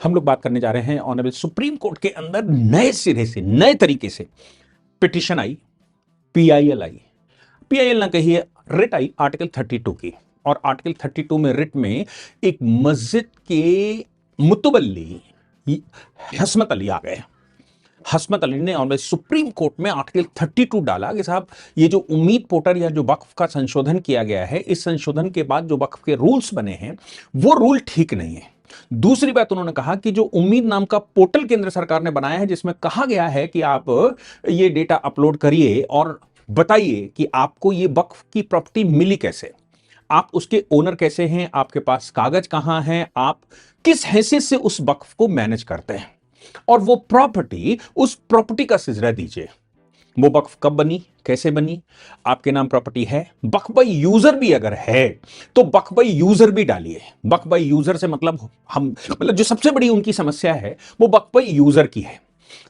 हम लोग बात करने जा रहे हैं ऑनरेबल सुप्रीम कोर्ट के अंदर नए सिरे से नए तरीके से पिटिशन आई, पीआईएल आई। पीआईएल ना कहिए, रिट आई आर्टिकल 32 की। और आर्टिकल 32 में रिट में एक मस्जिद के मुतवल्ली हस्मत अली आ गए। हस्मत अली ने ऑनरेबल सुप्रीम कोर्ट में आर्टिकल 32 डाला कि साहब ये जो उम्मीद पोर्टल या जो वक्फ का संशोधन किया गया है, इस संशोधन के बाद जो वक्फ के रूल्स बने हैं वो रूल ठीक नहीं है। दूसरी बात उन्होंने कहा कि जो उम्मीद नाम का पोर्टल केंद्र सरकार ने बनाया है, जिसमें कहा गया है कि आप ये डेटा अपलोड करिए और बताइए कि आपको ये वक्फ की प्रॉपर्टी मिली कैसे, आप उसके ओनर कैसे हैं, आपके पास कागज कहां हैं, आप किस हैसियत से उस वक्फ को मैनेज करते हैं, और वो प्रॉपर्टी, उस प्रॉपर्टी का सिजरा दीजिए। वो वक्फ कब बनी, कैसे बनी, आपके नाम प्रॉपर्टी है, वक्फ बाय यूजर भी अगर है तो वक्फ बाय यूजर भी डालिए। वक्फ बाय यूजर से मतलब मतलब जो सबसे बड़ी उनकी समस्या है वो वक्फ बाय यूजर की है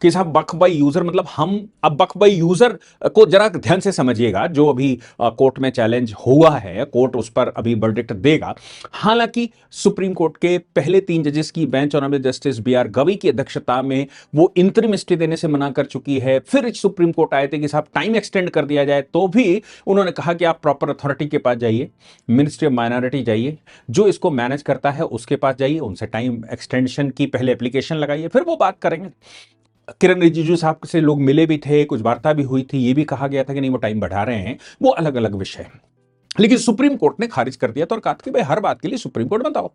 कि साहब वक्फ बाय यूजर मतलब हम, अब वक्फ बाय यूजर को जरा ध्यान से समझिएगा। जो अभी कोर्ट में चैलेंज हुआ है, कोर्ट उस पर अभी वर्डिक्ट देगा। हालांकि सुप्रीम कोर्ट के पहले 3 जजेस की bench honourable justice B R. Gavai की अध्यक्षता में वो इंटरिम स्टे देने से मना कर चुकी है। फिर सुप्रीम कोर्ट आए थे कि साहब टाइम एक्सटेंड कर दिया जाए, तो भी उन्होंने कहा कि आप प्रॉपर अथॉरिटी के पास जाइए, मिनिस्ट्री ऑफ माइनॉरिटी जाइए, जो इसको मैनेज करता है उसके पास जाइए, उनसे टाइम एक्सटेंशन की पहले एप्लीकेशन लगाइए, फिर वो बात करेंगे। किरण रिजिजू साहब से लोग मिले भी थे, कुछ वार्ता भी हुई थी, ये भी कहा गया था कि नहीं वो टाइम बढ़ा रहे हैं, वो अलग अलग विषय है। लेकिन सुप्रीम कोर्ट ने खारिज कर दिया। तो और कहा कि भाई हर बात के लिए सुप्रीम कोर्ट बताओ,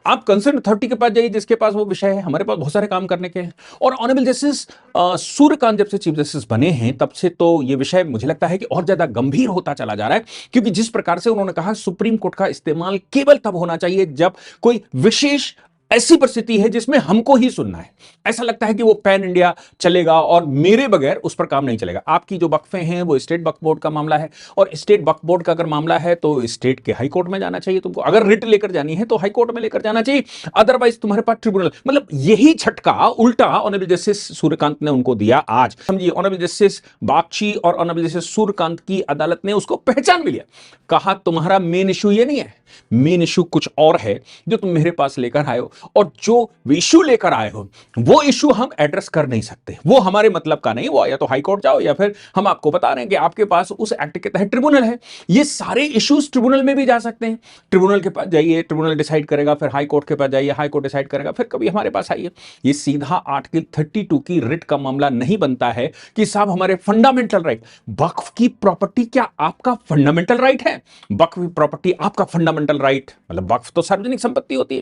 आप कंसर्न अथॉरिटी के पास जाइए जिसके पास वो विषय है, हमारे पास बहुत सारे काम करने के हैं। और ऑनरेबल जस्टिस सूर्यकांत जब से चीफ जस्टिस बने हैं तब से तो ये विषय मुझे लगता है कि और ज्यादा गंभीर होता चला जा रहा है, क्योंकि जिस प्रकार से उन्होंने कहा सुप्रीम कोर्ट का इस्तेमाल केवल तब होना चाहिए जब कोई विशेष ऐसी परिस्थिति है जिसमें हमको ही सुनना है। ऐसा लगता है कि वो पैन इंडिया चलेगा और मेरे बगैर उस पर काम नहीं चलेगा। आपकी जो वक्फे हैं वो स्टेट वक्फ बोर्ड का मामला है, और स्टेट वक्फ बोर्ड का अगर मामला है तो स्टेट के हाई कोर्ट में जाना चाहिए तुमको। अगर रिट लेकर जानी है तो हाई कोर्ट में लेकर जाना चाहिए, अदरवाइज तुम्हारे पास ट्रिब्यूनल। मतलब यही झटका उल्टा ऑनरेबल जस्टिस सूर्यकांत ने उनको दिया। आज समझिए, ऑनरेबल जस्टिस बागची और ऑनरेबल जस्टिस सूर्यकांत की अदालत ने उसको पहचान भी लिया। कहा तुम्हारा मेन इशू ये नहीं है, मेन इशू कुछ और है जो तुम मेरे पास लेकर आए हो, और जो इशू लेकर आए हो वो इशू हम एड्रेस कर नहीं सकते, वो हमारे मतलब का नहीं। वो या तो हाई कोर्ट जाओ या फिर हम आपको बता रहे हैं कि आपके पास उस एक्ट के तहत ट्रिब्यूनल है। ये सारे इश्यूज ट्रिब्यूनल में भी जा सकते हैं। ट्रिब्यूनल के पास जाइए, ट्रिब्यूनल डिसाइड करेगा, फिर हाई कोर्ट के पास जाइए, हाई कोर्ट डिसाइड करेगा, फिर कभी हमारे पास आइए। ये सीधा आर्टिकल 32 की रिट का मामला नहीं बनता है कि साहब हमारे फंडामेंटल राइट, वक्फ की प्रॉपर्टी क्या आपका फंडामेंटल राइट है? वक्फ की प्रॉपर्टी आपका फंडामेंटल राइट, मतलब वक्फ तो सार्वजनिक संपत्ति होती है,